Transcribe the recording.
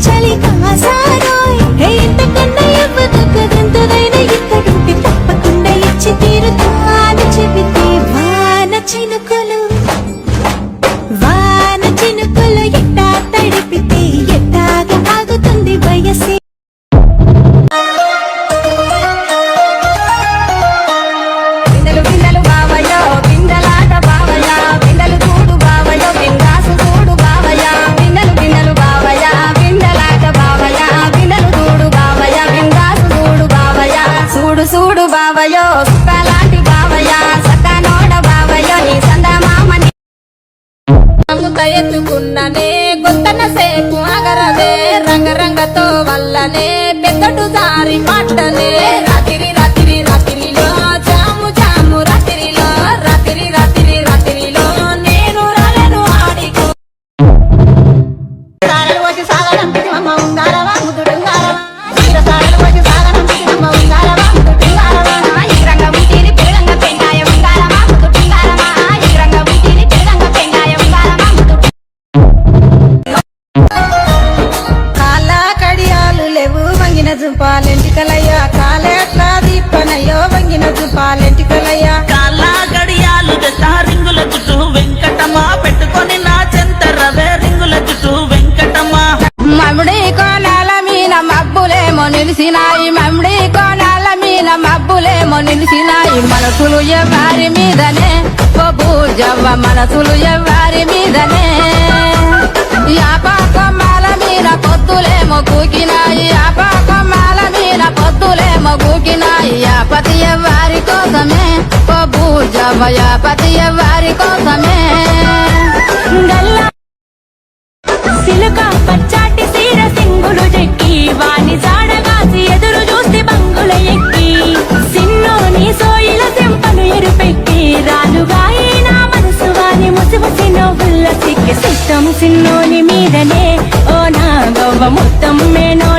చలి కాసారోయ్ ఇంతకన్నా ఇవ్వదు కదంతుదైన ఇక్కడుండి తప్పకుండా ఇచ్చి తీరుతాను చెబితే వాన చినుకులు ఎట్టా తడిపితే ఎట్టాగా ఆగుతుంది వయసే చూడు బావయో సుఖలాంటి బావయ్య సకానోడ బావయ్యో నీ సందమామని ఎత్తుకున్ననే కొత్తన సేపు అగరదే రంగరంగతో వల్లనే పెద్దడు దారి పట్టనే రాత్రి రాత్రి రాత్రిలో జాము జాము రాత్రిలో రాత్రి రాత్రి రాత్రిలో నేను రాలను ఆడికో సారలు వచ్చి సాగనంపిది అమ్మ ఉంగారవా ముదుడుంగారవా సారలు వచ్చి సాగనంపిది అమ్మ ఉంగారవా పాలెంటికలయ్యా కాలేట్లా దీపనయ్యో వంగిన పాలెంటికలయ్యా కాలా గడియాలు రింగుల చుట్టూ వెంకటమా పెట్టుకొని నా చెంతరవే రింగుల చుట్టూ వెంకటమా మమ్ముడి కోనాల మీన మబ్బులేమో నిలిసినాయి మమ్ముడి కోనాల మీన మబ్బులేమో నిలిసినాయి మనసులు ఎవరి మీదనే ఓ బూజవ్వ మనసులు ఎవరి మీదనే యాపకొమ్మల మీద పొత్తులేమో కూకినాయి యాపకొమ్మల మీద పొత్తులేమో కూకినాయి యాపతి ఎవరి కోసమే ఓ బూజవ్వ యాపతి ఎవరి కోసమే సిలుక పచ్చాటి సీర సింగులు చెక్కి వాణి జాడగాసి ఎదురు చూస్తే బంగుల ఎక్కి సిన్నోని సోయిల సింపను ఎరుపెక్కి రాలుగాయి నా మనసు వాని ముసిముసి నవ్వుల సిక్కి సిట్టం సిన్నోని మీదనే ఓ నా గవ్వ మొత్తం మేనో